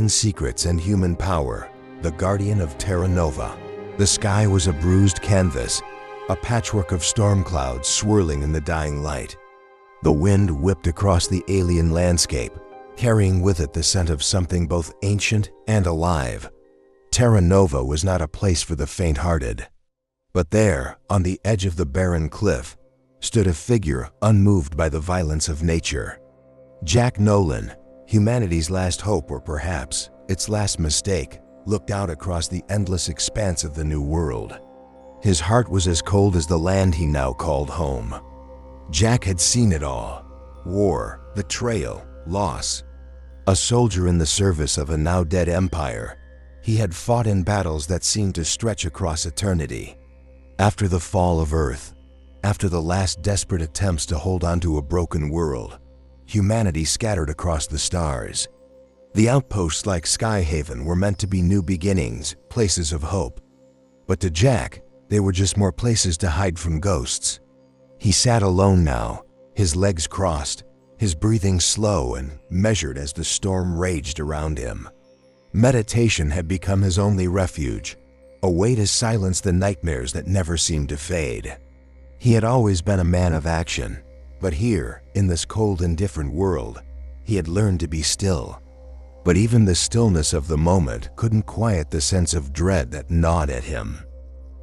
alien secrets and human power, the Guardian of Terra Nova. The sky was a bruised canvas, a patchwork of storm clouds swirling in the dying light. The wind whipped across the alien landscape, carrying with it the scent of something both ancient and alive. Terra Nova was not a place for the faint-hearted. But there, on the edge of the barren cliff, stood a figure unmoved by the violence of nature. Jack Nolan, humanity's last hope, or perhaps its last mistake, looked out across the endless expanse of the new world. His heart was as cold as the land he now called home. Jack had seen it all: war, betrayal, loss. A soldier in the service of a now-dead empire, he had fought in battles that seemed to stretch across eternity. After the fall of Earth, after the last desperate attempts to hold on to a broken world, humanity scattered across the stars. The outposts like Skyhaven were meant to be new beginnings, places of hope. But to Jack, they were just more places to hide from ghosts. He sat alone now, his legs crossed, his breathing slow and measured as the storm raged around him. Meditation had become his only refuge, a way to silence the nightmares that never seemed to fade. He had always been a man of action, but here, in this cold and different world, he had learned to be still. But even the stillness of the moment couldn't quiet the sense of dread that gnawed at him.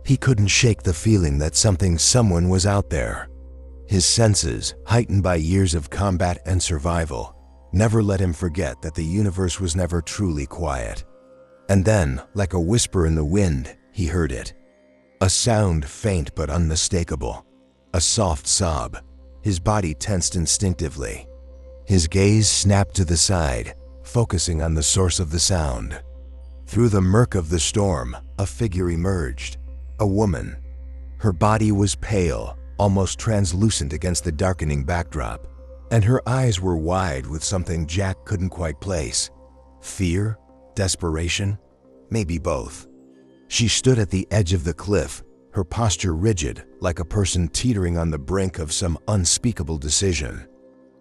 He couldn't shake the feeling that someone was out there. His senses, heightened by years of combat and survival, never let him forget that the universe was never truly quiet. And then, like a whisper in the wind, he heard it. A sound faint but unmistakable. A soft sob. His body tensed instinctively. His gaze snapped to the side, focusing on the source of the sound. Through the murk of the storm, a figure emerged. A woman. Her body was pale, almost translucent against the darkening backdrop, and her eyes were wide with something Jack couldn't quite place. Fear? Desperation? Maybe both. She stood at the edge of the cliff, her posture rigid, like a person teetering on the brink of some unspeakable decision.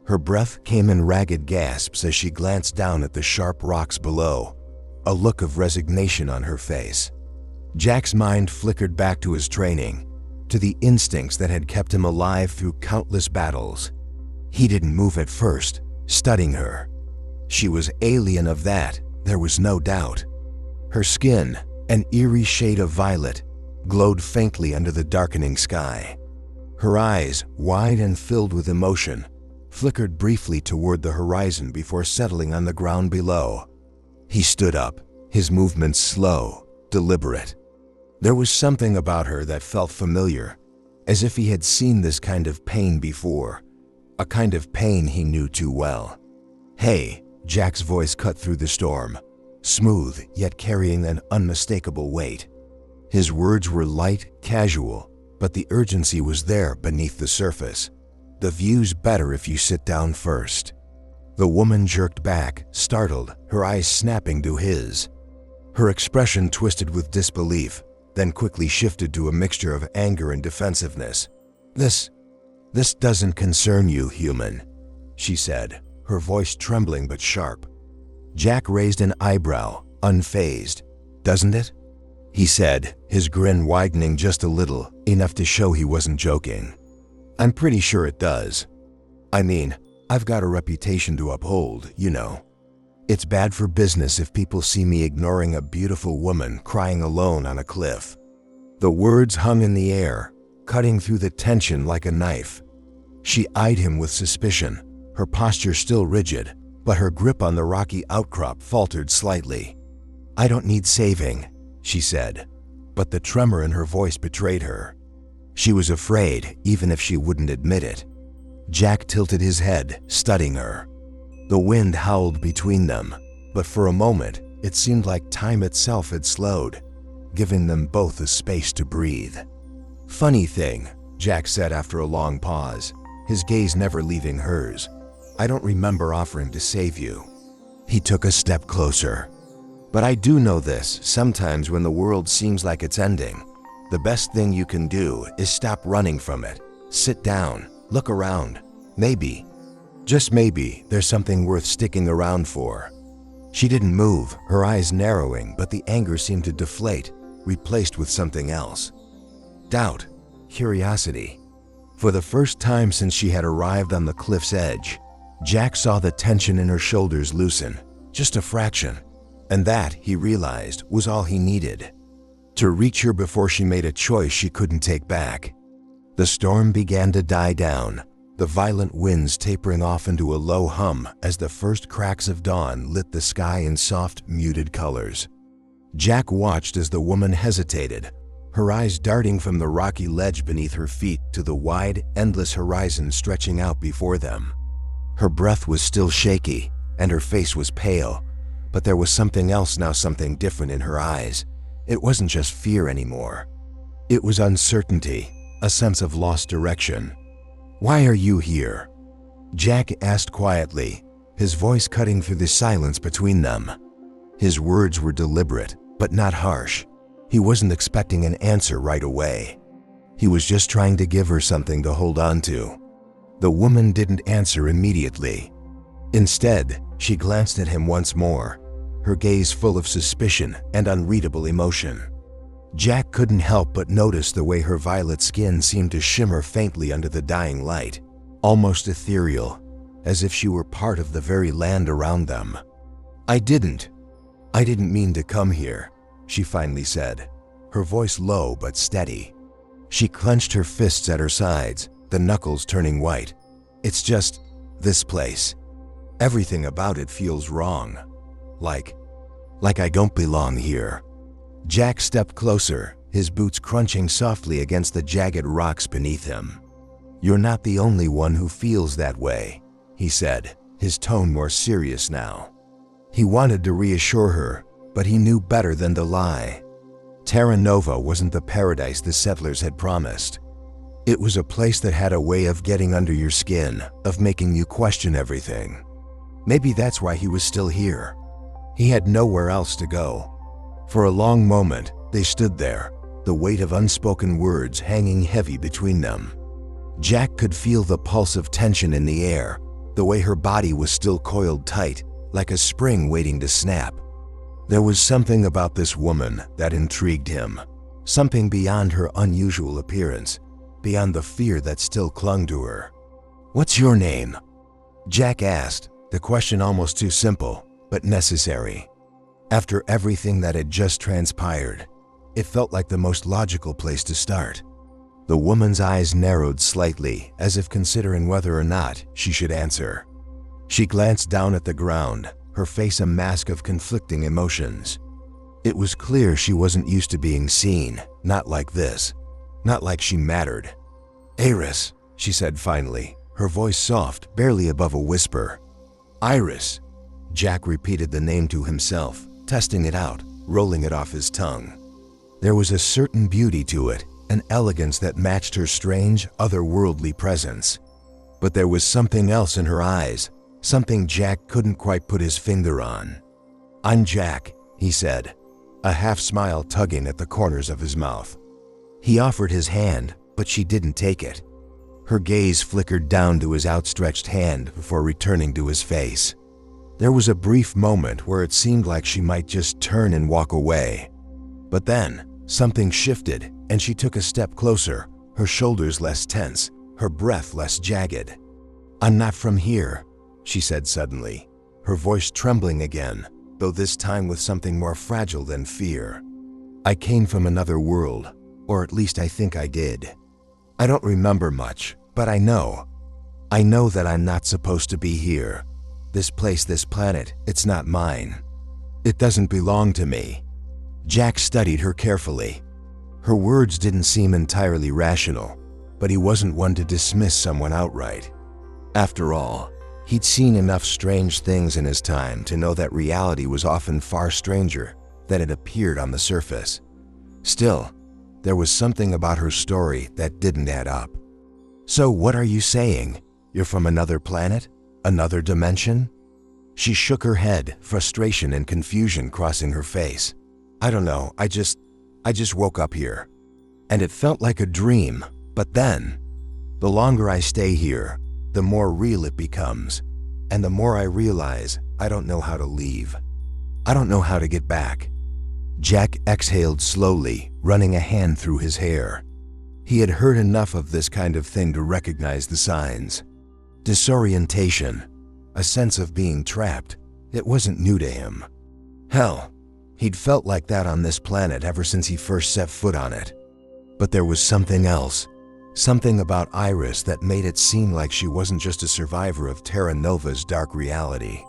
Her breath came in ragged gasps as she glanced down at the sharp rocks below, a look of resignation on her face. Jack's mind flickered back to his training, to the instincts that had kept him alive through countless battles. He didn't move at first, studying her. She was alien of that, there was no doubt. Her skin, an eerie shade of violet, glowed faintly under the darkening sky. Her eyes, wide and filled with emotion, flickered briefly toward the horizon before settling on the ground below. He stood up, his movements slow, deliberate. There was something about her that felt familiar, as if he had seen this kind of pain before, a kind of pain he knew too well. "Hey," Jack's voice cut through the storm, smooth yet carrying an unmistakable weight. His words were light, casual, but the urgency was there beneath the surface. "The view's better if you sit down first." The woman jerked back, startled, her eyes snapping to his. Her expression twisted with disbelief, then quickly shifted to a mixture of anger and defensiveness. This doesn't concern you, human," she said, her voice trembling but sharp. Jack raised an eyebrow, unfazed. "Doesn't it?" he said, his grin widening just a little, enough to show he wasn't joking. "I'm pretty sure it does. I mean, I've got a reputation to uphold, you know. It's bad for business if people see me ignoring a beautiful woman crying alone on a cliff." The words hung in the air, cutting through the tension like a knife. She eyed him with suspicion, her posture still rigid, but her grip on the rocky outcrop faltered slightly. "I don't need saving," she said, but the tremor in her voice betrayed her. She was afraid, even if she wouldn't admit it. Jack tilted his head, studying her. The wind howled between them, but for a moment, it seemed like time itself had slowed, giving them both a space to breathe. "Funny thing," Jack said after a long pause, his gaze never leaving hers. "I don't remember offering to save you." He took a step closer. "But I do know this, sometimes when the world seems like it's ending, the best thing you can do is stop running from it. Sit down, look around. Maybe, just maybe, there's something worth sticking around for." She didn't move, her eyes narrowing, but the anger seemed to deflate, replaced with something else. Doubt, curiosity. For the first time since she had arrived on the cliff's edge, Jack saw the tension in her shoulders loosen, just a fraction. And that, he realized, was all he needed. To reach her before she made a choice she couldn't take back. The storm began to die down, the violent winds tapering off into a low hum as the first cracks of dawn lit the sky in soft, muted colors. Jack watched as the woman hesitated, her eyes darting from the rocky ledge beneath her feet to the wide, endless horizon stretching out before them. Her breath was still shaky, and her face was pale, but there was something else now, something different in her eyes. It wasn't just fear anymore. It was uncertainty, a sense of lost direction. "Why are you here?" Jack asked quietly, his voice cutting through the silence between them. His words were deliberate, but not harsh. He wasn't expecting an answer right away. He was just trying to give her something to hold on to. The woman didn't answer immediately. Instead, she glanced at him once more, her gaze full of suspicion and unreadable emotion. Jack couldn't help but notice the way her violet skin seemed to shimmer faintly under the dying light, almost ethereal, as if she were part of the very land around them. I didn't mean to come here," she finally said, her voice low but steady. She clenched her fists at her sides, the knuckles turning white. "It's just this place. Everything about it feels wrong. Like I don't belong here." Jack stepped closer, his boots crunching softly against the jagged rocks beneath him. "You're not the only one who feels that way," he said, his tone more serious now. He wanted to reassure her, but he knew better than to lie. Terra Nova wasn't the paradise the settlers had promised. It was a place that had a way of getting under your skin, of making you question everything. Maybe that's why he was still here. He had nowhere else to go. For a long moment, they stood there, the weight of unspoken words hanging heavy between them. Jack could feel the pulse of tension in the air, the way her body was still coiled tight, like a spring waiting to snap. There was something about this woman that intrigued him, something beyond her unusual appearance, beyond the fear that still clung to her. "What's your name?" Jack asked, the question almost too simple, but necessary. After everything that had just transpired, it felt like the most logical place to start. The woman's eyes narrowed slightly, as if considering whether or not she should answer. She glanced down at the ground, her face a mask of conflicting emotions. It was clear she wasn't used to being seen, not like this, not like she mattered. "Iris," she said finally, her voice soft, barely above a whisper. "Iris." Jack repeated the name to himself, testing it out, rolling it off his tongue. There was a certain beauty to it, an elegance that matched her strange, otherworldly presence. But there was something else in her eyes, something Jack couldn't quite put his finger on. "I'm Jack," he said, a half-smile tugging at the corners of his mouth. He offered his hand, but she didn't take it. Her gaze flickered down to his outstretched hand before returning to his face. There was a brief moment where it seemed like she might just turn and walk away. But then, something shifted, and she took a step closer, her shoulders less tense, her breath less jagged. "I'm not from here," she said suddenly, her voice trembling again, though this time with something more fragile than fear. "I came from another world, or at least I think I did. I don't remember much, but I know that I'm not supposed to be here. This place, this planet, it's not mine. It doesn't belong to me." Jack studied her carefully. Her words didn't seem entirely rational, but he wasn't one to dismiss someone outright. After all, he'd seen enough strange things in his time to know that reality was often far stranger than it appeared on the surface. Still, there was something about her story that didn't add up. "So what are you saying? You're from another planet? Another dimension?" She shook her head, frustration and confusion crossing her face. "I don't know, I just woke up here. And it felt like a dream, but then, the longer I stay here, the more real it becomes, and the more I realize I don't know how to leave." I don't know how to get back." Jack exhaled slowly, running a hand through his hair. He had heard enough of this kind of thing to recognize the signs. Disorientation, a sense of being trapped. It wasn't new to him. Hell, he'd felt like that on this planet ever since he first set foot on it. But there was something else, something about Iris that made it seem like she wasn't just a survivor of Terra Nova's dark reality.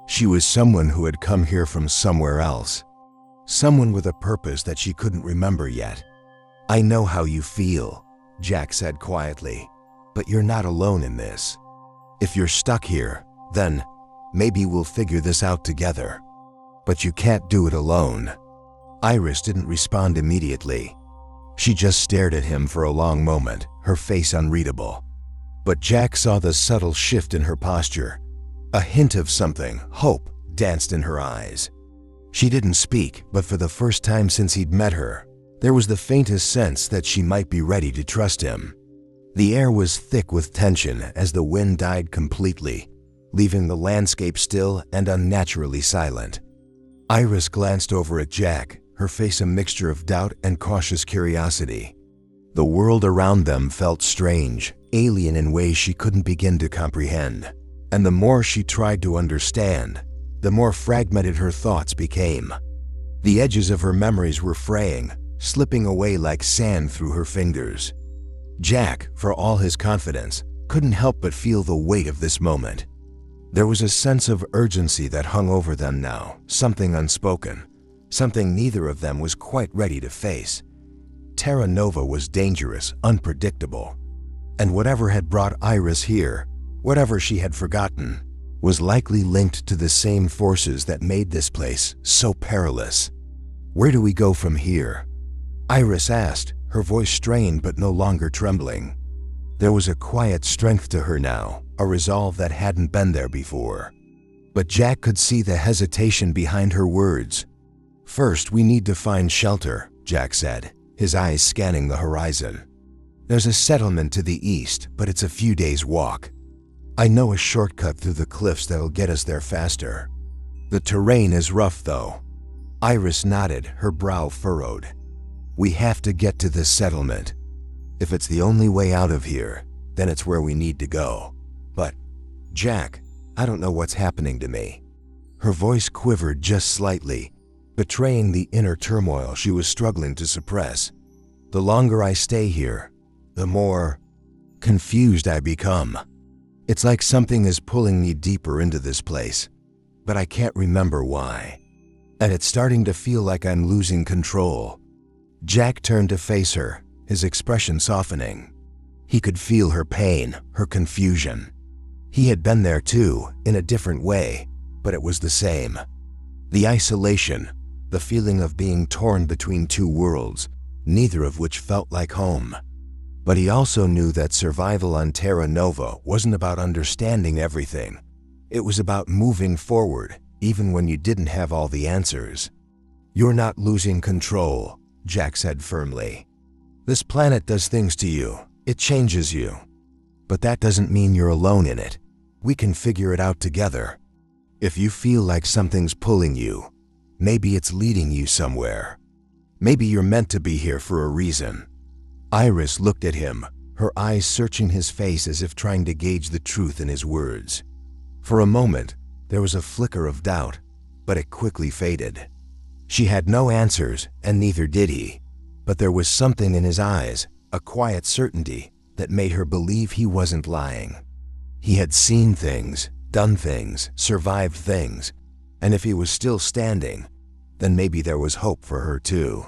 She was someone who had come here from somewhere else, someone with a purpose that she couldn't remember yet. "I know how you feel," Jack said quietly, "but you're not alone in this. If you're stuck here, then maybe we'll figure this out together. But you can't do it alone." Iris didn't respond immediately. She just stared at him for a long moment, her face unreadable. But Jack saw the subtle shift in her posture. A hint of something, hope, danced in her eyes. She didn't speak, but for the first time since he'd met her, there was the faintest sense that she might be ready to trust him. The air was thick with tension as the wind died completely, leaving the landscape still and unnaturally silent. Iris glanced over at Jack, her face a mixture of doubt and cautious curiosity. The world around them felt strange, alien in ways she couldn't begin to comprehend. And the more she tried to understand, the more fragmented her thoughts became. The edges of her memories were fraying, slipping away like sand through her fingers. Jack, for all his confidence, couldn't help but feel the weight of this moment. There was a sense of urgency that hung over them now, something unspoken, something neither of them was quite ready to face. Terra Nova was dangerous, unpredictable, and whatever had brought Iris here, whatever she had forgotten, was likely linked to the same forces that made this place so perilous. "Where do we go from here?" Iris asked, her voice strained but no longer trembling. There was a quiet strength to her now, a resolve that hadn't been there before. But Jack could see the hesitation behind her words. "First, we need to find shelter," Jack said, his eyes scanning the horizon. "There's a settlement to the east, but it's a few days' walk. I know a shortcut through the cliffs that'll get us there faster. The terrain is rough, though." Iris nodded, her brow furrowed. "We have to get to this settlement. If it's the only way out of here, then it's where we need to go. But, Jack, I don't know what's happening to me." Her voice quivered just slightly, betraying the inner turmoil she was struggling to suppress. "The longer I stay here, the more confused I become. It's like something is pulling me deeper into this place, but I can't remember why. And it's starting to feel like I'm losing control." Jack turned to face her, his expression softening. He could feel her pain, her confusion. He had been there too, in a different way, but it was the same. The isolation, the feeling of being torn between two worlds, neither of which felt like home. But he also knew that survival on Terra Nova wasn't about understanding everything. It was about moving forward, even when you didn't have all the answers. "You're not losing control," Jack said firmly. "This planet does things to you. It changes you. But that doesn't mean you're alone in it. We can figure it out together. If you feel like something's pulling you, maybe it's leading you somewhere. Maybe you're meant to be here for a reason." Iris looked at him, her eyes searching his face as if trying to gauge the truth in his words. For a moment, there was a flicker of doubt, but it quickly faded. She had no answers, and neither did he, but there was something in his eyes, a quiet certainty, that made her believe he wasn't lying. He had seen things, done things, survived things, and if he was still standing, then maybe there was hope for her too.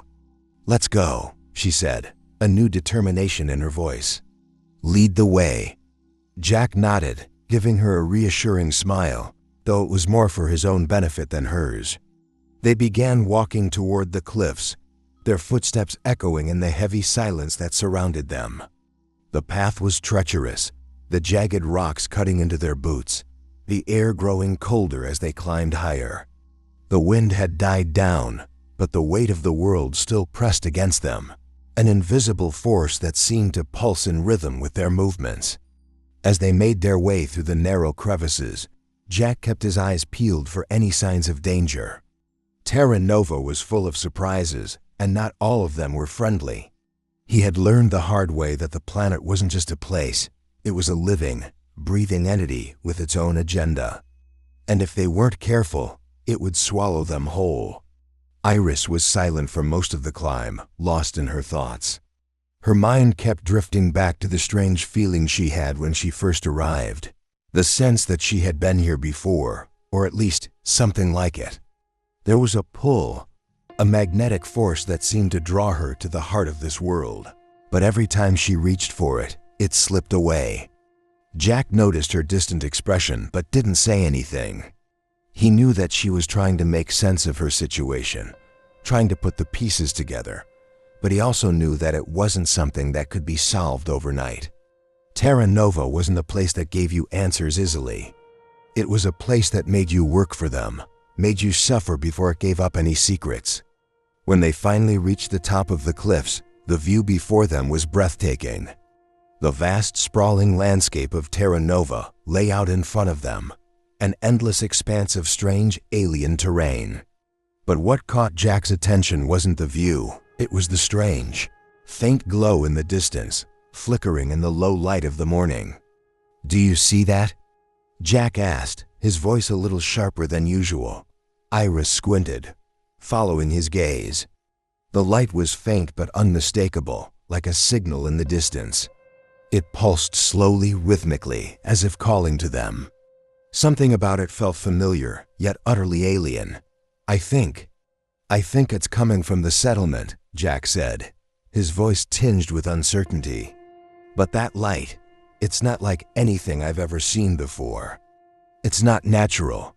"Let's go," she said, a new determination in her voice. "Lead the way." Jack nodded, giving her a reassuring smile, though it was more for his own benefit than hers. They began walking toward the cliffs, their footsteps echoing in the heavy silence that surrounded them. The path was treacherous, the jagged rocks cutting into their boots, the air growing colder as they climbed higher. The wind had died down, but the weight of the world still pressed against them, an invisible force that seemed to pulse in rhythm with their movements. As they made their way through the narrow crevices, Jack kept his eyes peeled for any signs of danger. Terra Nova was full of surprises, and not all of them were friendly. He had learned the hard way that the planet wasn't just a place, it was a living, breathing entity with its own agenda. And if they weren't careful, it would swallow them whole. Iris was silent for most of the climb, lost in her thoughts. Her mind kept drifting back to the strange feeling she had when she first arrived. The sense that she had been here before, or at least something like it. There was a pull, a magnetic force that seemed to draw her to the heart of this world. But every time she reached for it, it slipped away. Jack noticed her distant expression but didn't say anything. He knew that she was trying to make sense of her situation, trying to put the pieces together. But he also knew that it wasn't something that could be solved overnight. Terra Nova wasn't a place that gave you answers easily. It was a place that made you work for them, made you suffer before it gave up any secrets. When they finally reached the top of the cliffs, the view before them was breathtaking. The vast, sprawling landscape of Terra Nova lay out in front of them, an endless expanse of strange, alien terrain. But what caught Jack's attention wasn't the view. It was the strange, faint glow in the distance, flickering in the low light of the morning. "Do you see that?" Jack asked, his voice a little sharper than usual. Iris squinted, following his gaze. The light was faint but unmistakable, like a signal in the distance. It pulsed slowly, rhythmically, as if calling to them. Something about it felt familiar, yet utterly alien. I think it's coming from the settlement," Jack said, his voice tinged with uncertainty. "But that light, it's not like anything I've ever seen before. It's not natural."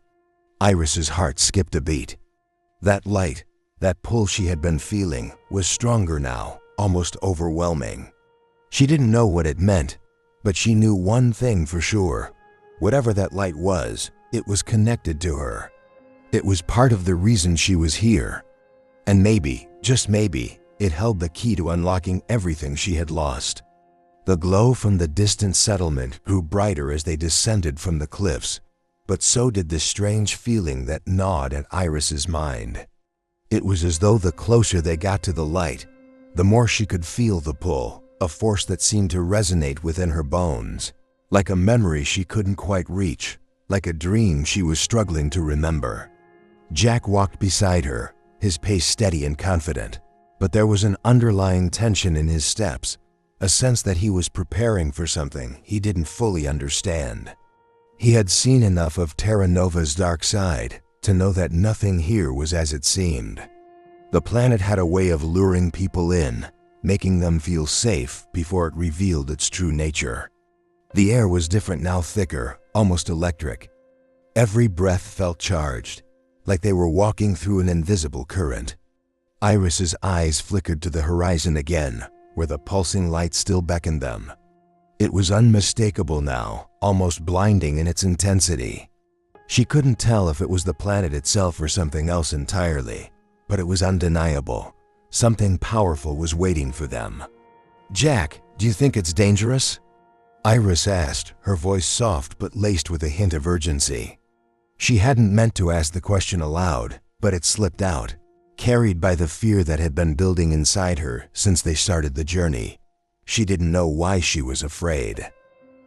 Iris's heart skipped a beat. That light, that pull she had been feeling, was stronger now, almost overwhelming. She didn't know what it meant, but she knew one thing for sure. Whatever that light was, it was connected to her. It was part of the reason she was here. And maybe, just maybe, it held the key to unlocking everything she had lost. The glow from the distant settlement grew brighter as they descended from the cliffs, but so did the strange feeling that gnawed at Iris's mind. It was as though the closer they got to the light, the more she could feel the pull, a force that seemed to resonate within her bones, like a memory she couldn't quite reach, like a dream she was struggling to remember. Jack walked beside her, his pace steady and confident, but there was an underlying tension in his steps, a sense that he was preparing for something he didn't fully understand. He had seen enough of Terra Nova's dark side to know that nothing here was as it seemed. The planet had a way of luring people in, making them feel safe before it revealed its true nature. The air was different now, thicker, almost electric. Every breath felt charged, like they were walking through an invisible current. Iris's eyes flickered to the horizon again, where the pulsing light still beckoned them. It was unmistakable now, almost blinding in its intensity. She couldn't tell if it was the planet itself or something else entirely, but it was undeniable. Something powerful was waiting for them. "Jack, do you think it's dangerous?" Iris asked, her voice soft but laced with a hint of urgency. She hadn't meant to ask the question aloud, but it slipped out, carried by the fear that had been building inside her since they started the journey. She didn't know why she was afraid.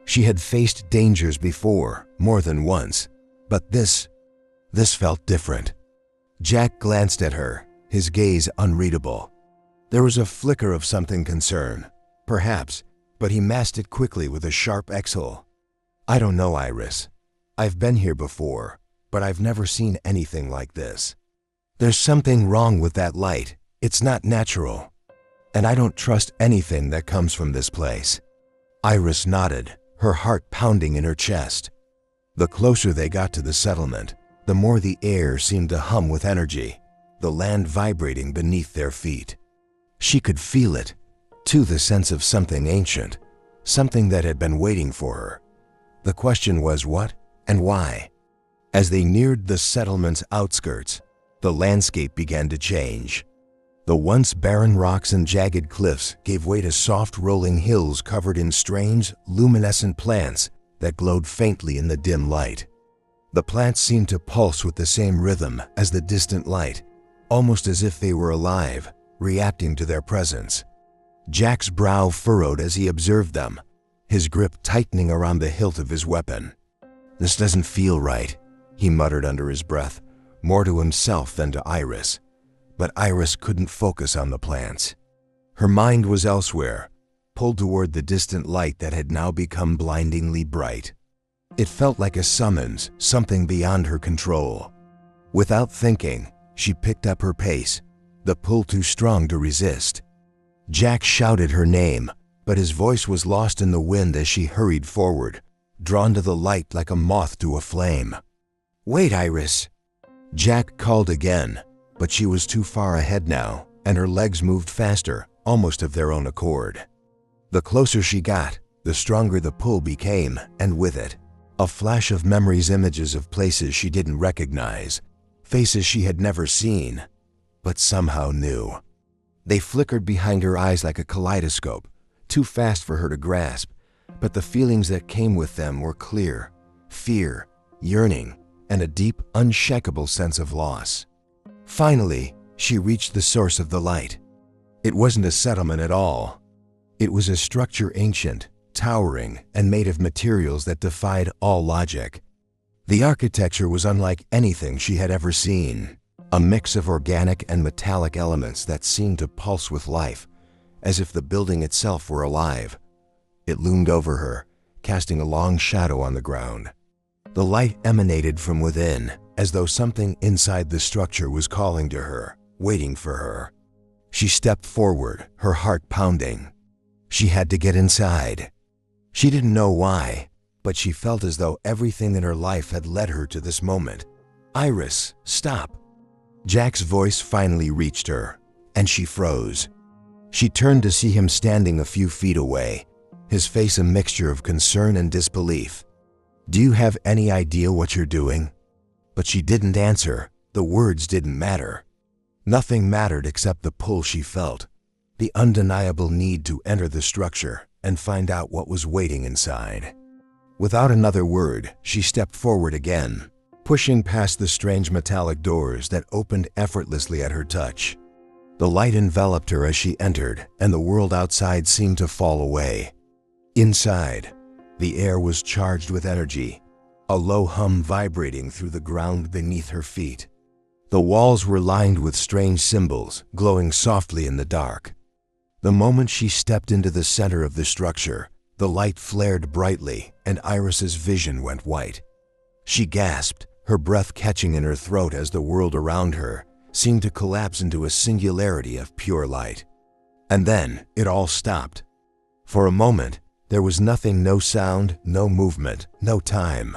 She had faced dangers before, more than once, but this felt different. Jack glanced at her, his gaze unreadable. There was a flicker of something concern, perhaps, but he masked it quickly with a sharp exhale. "I don't know, Iris. I've been here before, but I've never seen anything like this. There's something wrong with that light. It's not natural. And I don't trust anything that comes from this place." Iris nodded, her heart pounding in her chest. The closer they got to the settlement, the more the air seemed to hum with energy, the land vibrating beneath their feet. She could feel it, too, the sense of something ancient, something that had been waiting for her. The question was what and why? As they neared the settlement's outskirts, the landscape began to change. The once barren rocks and jagged cliffs gave way to soft rolling hills covered in strange, luminescent plants that glowed faintly in the dim light. The plants seemed to pulse with the same rhythm as the distant light, almost as if they were alive, reacting to their presence. Jack's brow furrowed as he observed them, his grip tightening around the hilt of his weapon. "This doesn't feel right," he muttered under his breath, more to himself than to Iris. But Iris couldn't focus on the plants. Her mind was elsewhere, pulled toward the distant light that had now become blindingly bright. It felt like a summons, something beyond her control. Without thinking, she picked up her pace, the pull too strong to resist. Jack shouted her name, but his voice was lost in the wind as she hurried forward, drawn to the light like a moth to a flame. "Wait, Iris!" Jack called again, but she was too far ahead now, and her legs moved faster, almost of their own accord. The closer she got, the stronger the pull became, and with it, a flash of memories, images of places she didn't recognize, faces she had never seen, but somehow knew. They flickered behind her eyes like a kaleidoscope, too fast for her to grasp, but the feelings that came with them were clear: fear, yearning, and a deep, unshakable sense of loss. Finally, she reached the source of the light. It wasn't a settlement at all. It was a structure ancient, towering, and made of materials that defied all logic. The architecture was unlike anything she had ever seen, a mix of organic and metallic elements that seemed to pulse with life, as if the building itself were alive. It loomed over her, casting a long shadow on the ground. The light emanated from within, as though something inside the structure was calling to her, waiting for her. She stepped forward, her heart pounding. She had to get inside. She didn't know why, but she felt as though everything in her life had led her to this moment. "Iris, stop!" Jack's voice finally reached her, and she froze. She turned to see him standing a few feet away, his face a mixture of concern and disbelief. "Do you have any idea what you're doing?" But she didn't answer. The words didn't matter. Nothing mattered except the pull she felt, the undeniable need to enter the structure and find out what was waiting inside. Without another word, she stepped forward again, pushing past the strange metallic doors that opened effortlessly at her touch. The light enveloped her as she entered, and the world outside seemed to fall away. Inside, the air was charged with energy, a low hum vibrating through the ground beneath her feet. The walls were lined with strange symbols, glowing softly in the dark. The moment she stepped into the center of the structure, the light flared brightly, and Iris's vision went white. She gasped, her breath catching in her throat as the world around her seemed to collapse into a singularity of pure light. And then it all stopped. For a moment, there was nothing, no sound, no movement, no time.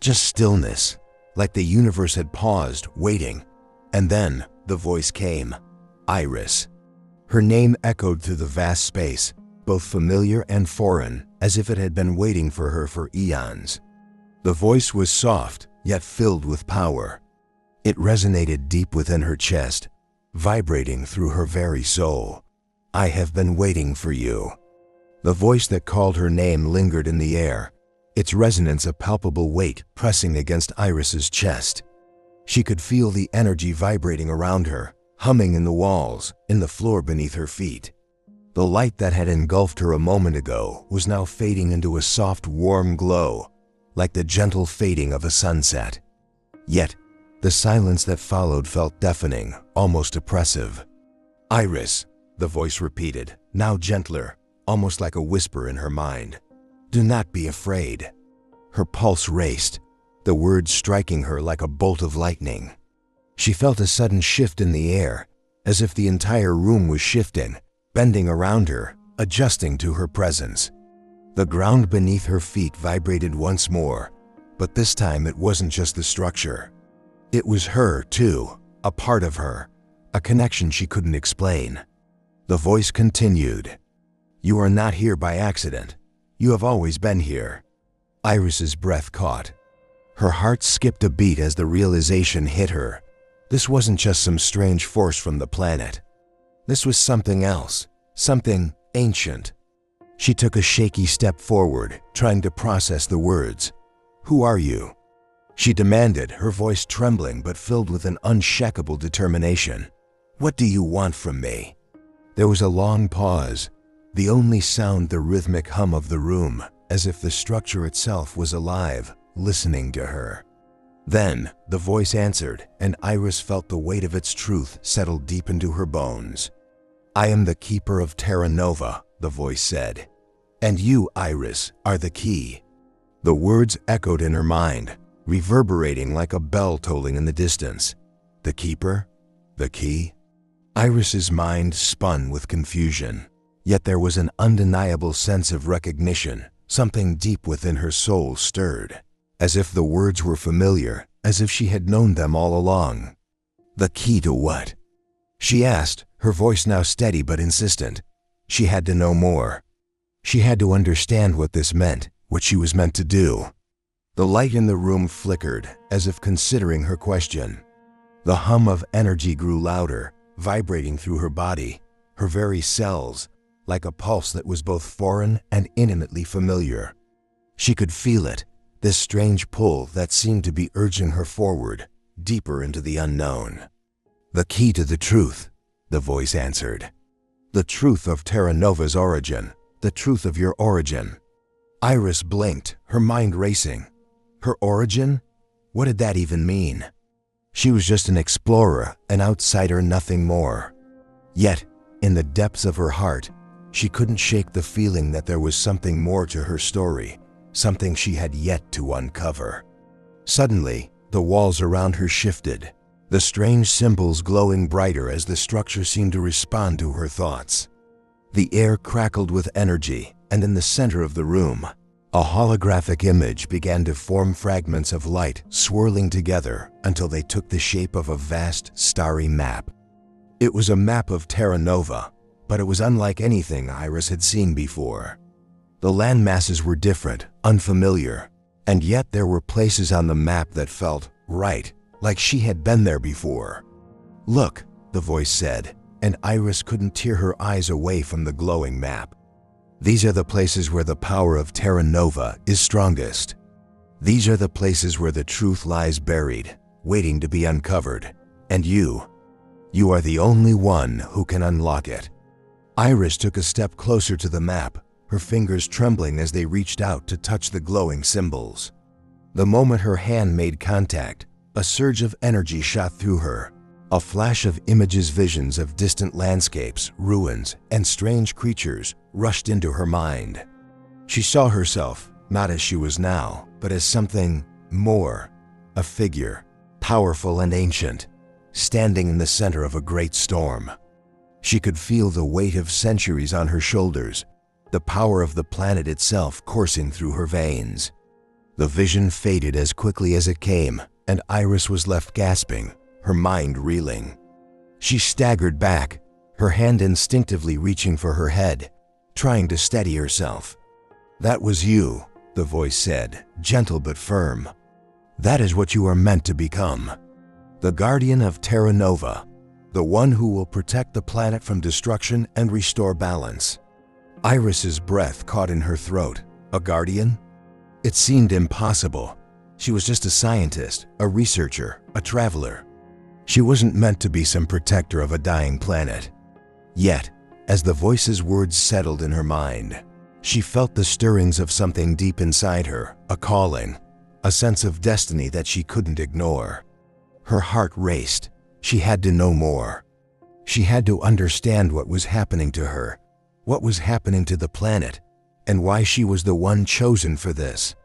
Just stillness, like the universe had paused, waiting. And then the voice came. Iris. Her name echoed through the vast space, both familiar and foreign, as if it had been waiting for her for eons. The voice was soft, yet filled with power. It resonated deep within her chest, vibrating through her very soul. "I have been waiting for you." The voice that called her name lingered in the air, its resonance a palpable weight pressing against Iris's chest. She could feel the energy vibrating around her, humming in the walls, in the floor beneath her feet. The light that had engulfed her a moment ago was now fading into a soft, warm glow, like the gentle fading of a sunset. Yet, the silence that followed felt deafening, almost oppressive. "Iris," the voice repeated, now gentler, almost like a whisper in her mind. "Do not be afraid." Her pulse raced, the words striking her like a bolt of lightning. She felt a sudden shift in the air, as if the entire room was shifting, bending around her, adjusting to her presence. The ground beneath her feet vibrated once more, but this time it wasn't just the structure. It was her, too, a part of her, a connection she couldn't explain. The voice continued. "You are not here by accident. You have always been here." Iris's breath caught. Her heart skipped a beat as the realization hit her. This wasn't just some strange force from the planet. This was something else, something ancient. She took a shaky step forward, trying to process the words. "Who are you?" she demanded, her voice trembling but filled with an unshakable determination. "What do you want from me?" There was a long pause, the only sound the rhythmic hum of the room, as if the structure itself was alive, listening to her. Then the voice answered, and Iris felt the weight of its truth settle deep into her bones. "I am the keeper of Terra Nova," the voice said. "And you, Iris, are the key." The words echoed in her mind, reverberating like a bell tolling in the distance. The keeper? The key? Iris's mind spun with confusion, yet there was an undeniable sense of recognition. Something deep within her soul stirred, as if the words were familiar, as if she had known them all along. "The key to what?" she asked, her voice now steady but insistent. She had to know more. She had to understand what this meant, what she was meant to do. The light in the room flickered, as if considering her question. The hum of energy grew louder, vibrating through her body, her very cells, like a pulse that was both foreign and intimately familiar. She could feel it, this strange pull that seemed to be urging her forward, deeper into the unknown. "The key to the truth," the voice answered. "The truth of Terra Nova's origin, the truth of your origin." Iris blinked, her mind racing. Her origin? What did that even mean? She was just an explorer, an outsider, nothing more. Yet, in the depths of her heart, she couldn't shake the feeling that there was something more to her story, something she had yet to uncover. Suddenly, the walls around her shifted, the strange symbols glowing brighter as the structure seemed to respond to her thoughts. The air crackled with energy, and in the center of the room, a holographic image began to form, fragments of light swirling together until they took the shape of a vast, starry map. It was a map of Terra Nova, but it was unlike anything Iris had seen before. The landmasses were different, unfamiliar, and yet there were places on the map that felt right, like she had been there before. "Look," the voice said, and Iris couldn't tear her eyes away from the glowing map. "These are the places where the power of Terra Nova is strongest. These are the places where the truth lies buried, waiting to be uncovered. And you are the only one who can unlock it." Iris took a step closer to the map, her fingers trembling as they reached out to touch the glowing symbols. The moment her hand made contact, a surge of energy shot through her. A flash of images, visions of distant landscapes, ruins, and strange creatures rushed into her mind. She saw herself, not as she was now, but as something more, a figure, powerful and ancient, standing in the center of a great storm. She could feel the weight of centuries on her shoulders, the power of the planet itself coursing through her veins. The vision faded as quickly as it came, and Iris was left gasping, her mind reeling. She staggered back, her hand instinctively reaching for her head, trying to steady herself. "That was you," the voice said, gentle but firm. "That is what you are meant to become. The Guardian of Terra Nova, the one who will protect the planet from destruction and restore balance." Iris's breath caught in her throat. A guardian? It seemed impossible. She was just a scientist, a researcher, a traveler. She wasn't meant to be some protector of a dying planet. Yet, as the voice's words settled in her mind, she felt the stirrings of something deep inside her, a calling, a sense of destiny that she couldn't ignore. Her heart raced. She had to know more. She had to understand what was happening to her, what was happening to the planet, and why she was the one chosen for this.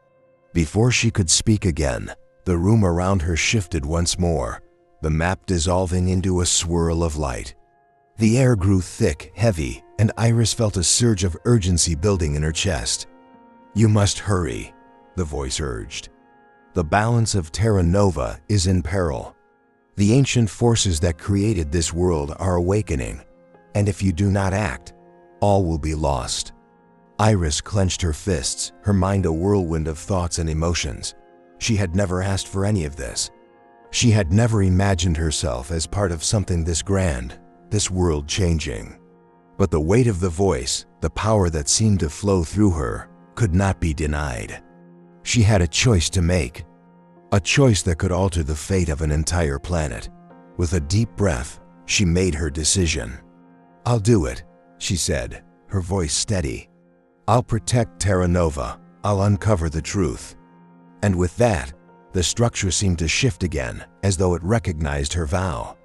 Before she could speak again, the room around her shifted once more, the map dissolving into a swirl of light. The air grew thick, heavy, and Iris felt a surge of urgency building in her chest. "You must hurry," the voice urged. "The balance of Terra Nova is in peril. The ancient forces that created this world are awakening, and if you do not act, all will be lost." Iris clenched her fists, her mind a whirlwind of thoughts and emotions. She had never asked for any of this. She had never imagined herself as part of something this grand, this world-changing. But the weight of the voice, the power that seemed to flow through her, could not be denied. She had a choice to make. A choice that could alter the fate of an entire planet. With a deep breath, she made her decision. "I'll do it," she said, her voice steady. "I'll protect Terra Nova. I'll uncover the truth." And with that, the structure seemed to shift again, as though it recognized her vow.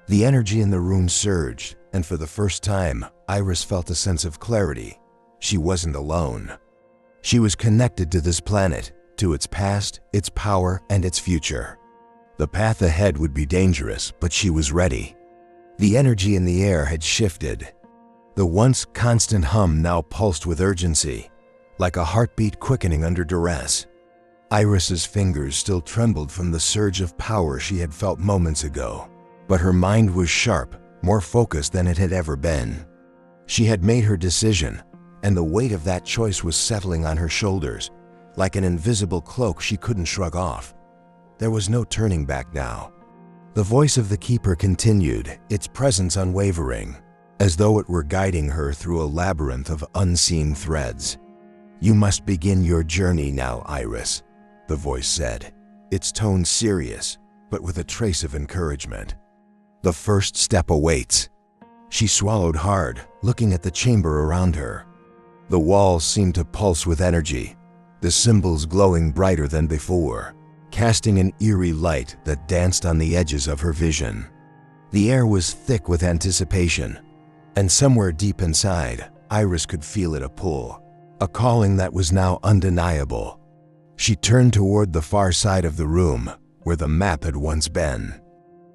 The energy in the room surged, and for the first time, Iris felt a sense of clarity. She wasn't alone. She was connected to this planet, to its past, its power, and its future. The path ahead would be dangerous, but she was ready. The energy in the air had shifted. The once constant hum now pulsed with urgency, like a heartbeat quickening under duress. Iris's fingers still trembled from the surge of power she had felt moments ago, but her mind was sharp, more focused than it had ever been. She had made her decision, and the weight of that choice was settling on her shoulders, like an invisible cloak she couldn't shrug off. There was no turning back now. The voice of the Keeper continued, its presence unwavering, as though it were guiding her through a labyrinth of unseen threads. "You must begin your journey now, Iris," the voice said, its tone serious, but with a trace of encouragement. "The first step awaits." She swallowed hard, looking at the chamber around her. The walls seemed to pulse with energy, the symbols glowing brighter than before, casting an eerie light that danced on the edges of her vision. The air was thick with anticipation, and somewhere deep inside, Iris could feel it a pull, a calling that was now undeniable. She turned toward the far side of the room, where the map had once been.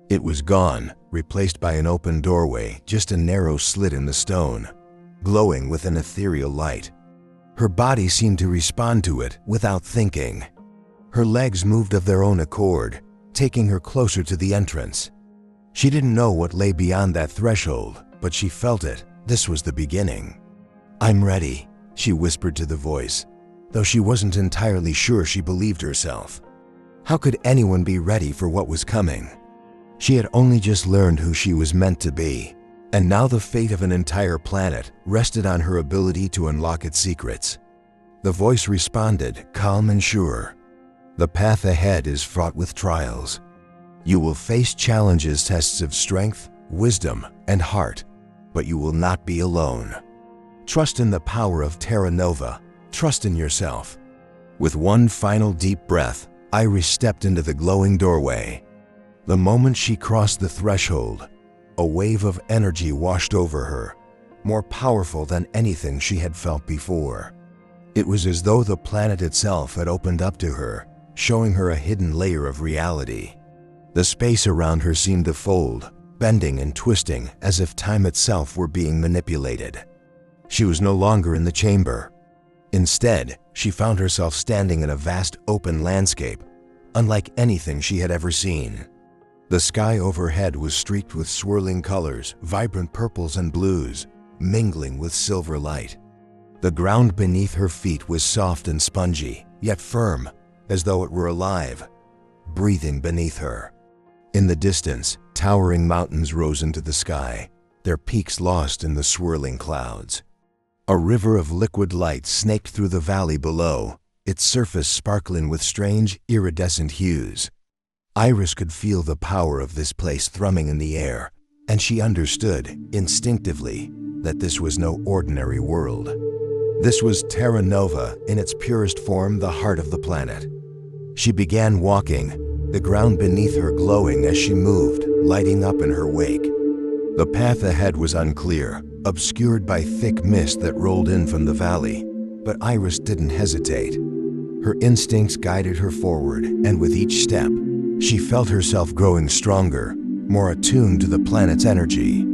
It was gone, replaced by an open doorway, just a narrow slit in the stone, glowing with an ethereal light. Her body seemed to respond to it without thinking. Her legs moved of their own accord, taking her closer to the entrance. She didn't know what lay beyond that threshold, but she felt it. This was the beginning. "I'm ready," she whispered to the voice, though she wasn't entirely sure she believed herself. How could anyone be ready for what was coming? She had only just learned who she was meant to be, and now the fate of an entire planet rested on her ability to unlock its secrets. The voice responded, calm and sure. "The path ahead is fraught with trials. You will face challenges, tests of strength, wisdom, and heart, but you will not be alone. Trust in the power of Terra Nova. Trust in yourself." With one final deep breath, Iris stepped into the glowing doorway. The moment she crossed the threshold, a wave of energy washed over her, more powerful than anything she had felt before. It was as though the planet itself had opened up to her, showing her a hidden layer of reality. The space around her seemed to fold, bending and twisting as if time itself were being manipulated. She was no longer in the chamber. Instead, she found herself standing in a vast open landscape, unlike anything she had ever seen. The sky overhead was streaked with swirling colors, vibrant purples and blues, mingling with silver light. The ground beneath her feet was soft and spongy, yet firm, as though it were alive, breathing beneath her. In the distance, towering mountains rose into the sky, their peaks lost in the swirling clouds. A river of liquid light snaked through the valley below, its surface sparkling with strange, iridescent hues. Iris could feel the power of this place thrumming in the air, and she understood, instinctively, that this was no ordinary world. This was Terra Nova, in its purest form, the heart of the planet. She began walking, the ground beneath her glowing as she moved, lighting up in her wake. The path ahead was unclear, obscured by thick mist that rolled in from the valley, but Iris didn't hesitate. Her instincts guided her forward, and with each step, she felt herself growing stronger, more attuned to the planet's energy.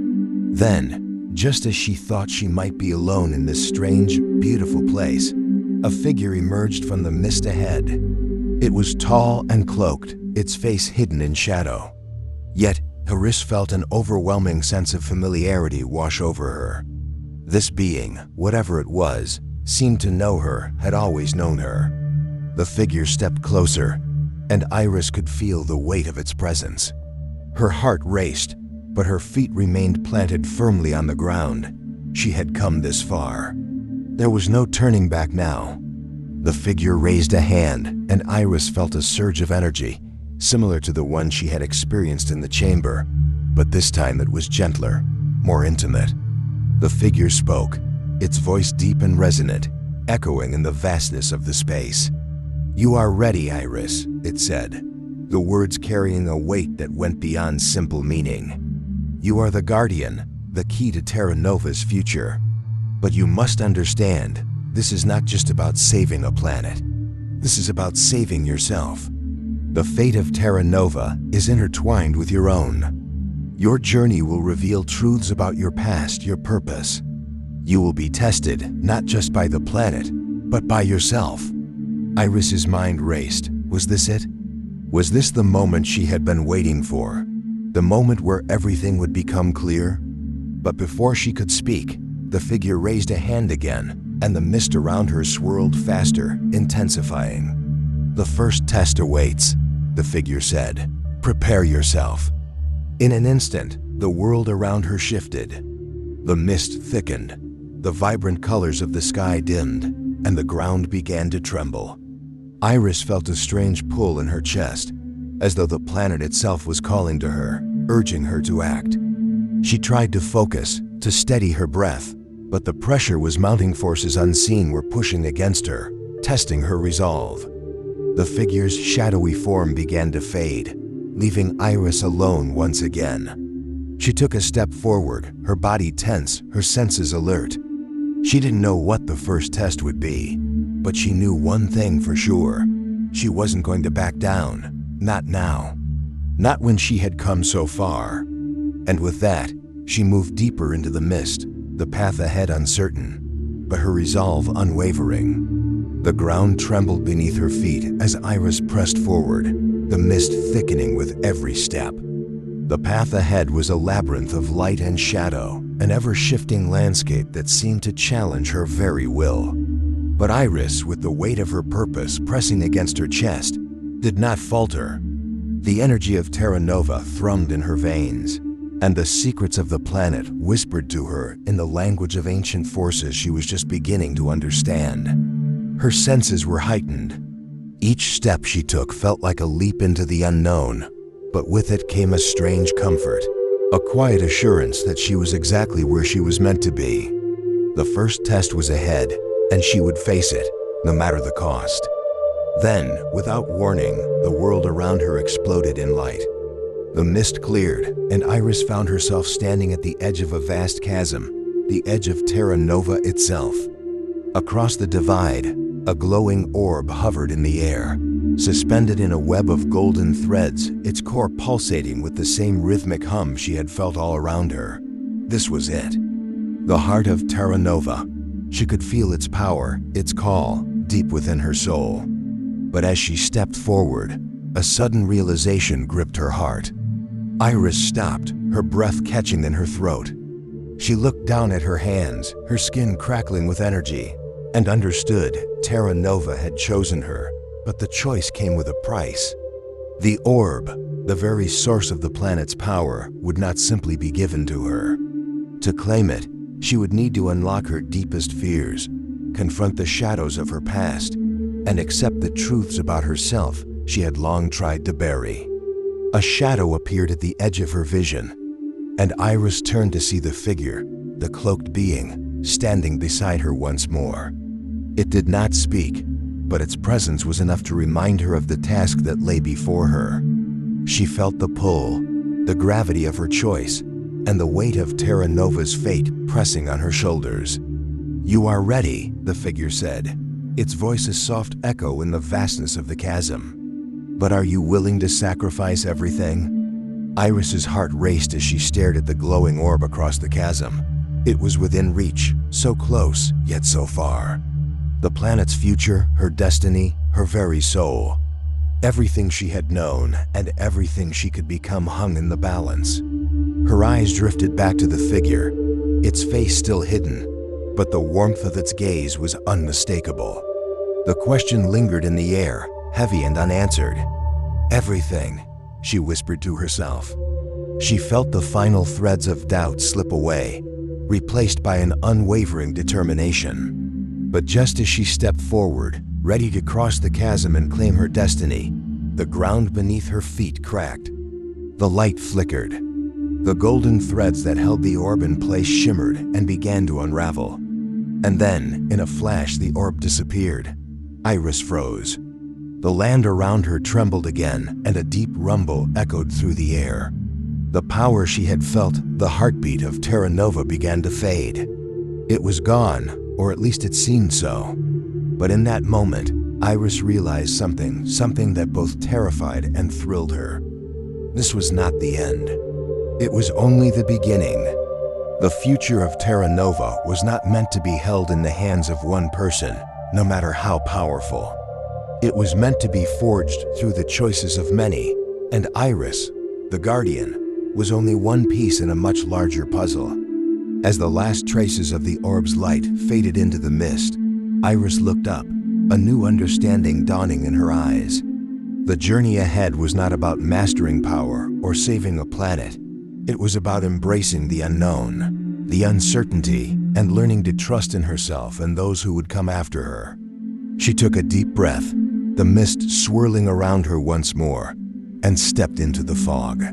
Then, just as she thought she might be alone in this strange, beautiful place, a figure emerged from the mist ahead. It was tall and cloaked, its face hidden in shadow. Yet, Iris felt an overwhelming sense of familiarity wash over her. This being, whatever it was, seemed to know her, had always known her. The figure stepped closer, and Iris could feel the weight of its presence. Her heart raced, but her feet remained planted firmly on the ground. She had come this far. There was no turning back now. The figure raised a hand, and Iris felt a surge of energy, similar to the one she had experienced in the chamber, but this time it was gentler, more intimate. The figure spoke, its voice deep and resonant, echoing in the vastness of the space. "You are ready, Iris," it said, the words carrying a weight that went beyond simple meaning. "You are the Guardian, the key to Terra Nova's future. But you must understand, this is not just about saving a planet. This is about saving yourself. The fate of Terra Nova is intertwined with your own. Your journey will reveal truths about your past, your purpose. You will be tested not just by the planet, but by yourself." Iris's mind raced. Was this it? Was this the moment she had been waiting for? The moment where everything would become clear? But before she could speak, the figure raised a hand again, and the mist around her swirled faster, intensifying. "The first test awaits," the figure said. "Prepare yourself." In an instant, the world around her shifted. The mist thickened, the vibrant colors of the sky dimmed, and the ground began to tremble. Iris felt a strange pull in her chest, as though the planet itself was calling to her, urging her to act. She tried to focus, to steady her breath, but the pressure was mounting. Forces unseen were pushing against her, testing her resolve. The figure's shadowy form began to fade, leaving Iris alone once again. She took a step forward, her body tense, her senses alert. She didn't know what the first test would be, but she knew one thing for sure. She wasn't going to back down. Not now. Not when she had come so far. And with that, she moved deeper into the mist, the path ahead uncertain, but her resolve unwavering. The ground trembled beneath her feet as Iris pressed forward, the mist thickening with every step. The path ahead was a labyrinth of light and shadow, an ever-shifting landscape that seemed to challenge her very will. But Iris, with the weight of her purpose pressing against her chest, did not falter. The energy of Terra Nova thrummed in her veins, and the secrets of the planet whispered to her in the language of ancient forces she was just beginning to understand. Her senses were heightened. Each step she took felt like a leap into the unknown, but with it came a strange comfort, a quiet assurance that she was exactly where she was meant to be. The first test was ahead, and she would face it, no matter the cost. Then, without warning, the world around her exploded in light. The mist cleared, and Iris found herself standing at the edge of a vast chasm, the edge of Terra Nova itself. Across the divide, a glowing orb hovered in the air, suspended in a web of golden threads, its core pulsating with the same rhythmic hum she had felt all around her. This was it. The heart of Terra Nova. She could feel its power, its call, deep within her soul. But as she stepped forward, a sudden realization gripped her heart. Iris stopped, her breath catching in her throat. She looked down at her hands, her skin crackling with energy, and understood Terra Nova had chosen her, but the choice came with a price. The orb, the very source of the planet's power, would not simply be given to her. To claim it, she would need to unlock her deepest fears, confront the shadows of her past, and accept the truths about herself she had long tried to bury. A shadow appeared at the edge of her vision, and Iris turned to see the figure, the cloaked being, standing beside her once more. It did not speak, but its presence was enough to remind her of the task that lay before her. She felt the pull, the gravity of her choice, and the weight of Terra Nova's fate pressing on her shoulders. "You are ready," the figure said, its voice a soft echo in the vastness of the chasm. "But are you willing to sacrifice everything?" Iris's heart raced as she stared at the glowing orb across the chasm. It was within reach, so close, yet so far. The planet's future, her destiny, her very soul. Everything she had known and everything she could become hung in the balance. Her eyes drifted back to the figure, its face still hidden, but the warmth of its gaze was unmistakable. The question lingered in the air, heavy and unanswered. "Everything," she whispered to herself. She felt the final threads of doubt slip away, replaced by an unwavering determination. But just as she stepped forward, ready to cross the chasm and claim her destiny. The ground beneath her feet cracked. The light flickered. The golden threads that held the orb in place shimmered and began to unravel. And then, in a flash, the orb disappeared. Iris froze. The land around her trembled again, and a deep rumble echoed through the air. The power she had felt, the heartbeat of Terra Nova, began to fade. It was gone, or at least it seemed so. But in that moment, Iris realized something that both terrified and thrilled her. This was not the end. It was only the beginning. The future of Terra Nova was not meant to be held in the hands of one person, no matter how powerful. It was meant to be forged through the choices of many, and Iris, the Guardian, was only one piece in a much larger puzzle. As the last traces of the orb's light faded into the mist, Iris looked up, a new understanding dawning in her eyes. The journey ahead was not about mastering power or saving a planet. It was about embracing the unknown, the uncertainty, and learning to trust in herself and those who would come after her. She took a deep breath, the mist swirling around her once more, and stepped into the fog.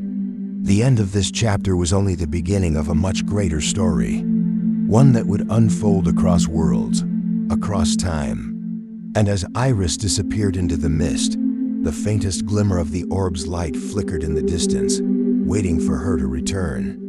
The end of this chapter was only the beginning of a much greater story, one that would unfold across worlds, across time. And as Iris disappeared into the mist, the faintest glimmer of the orb's light flickered in the distance, waiting for her to return.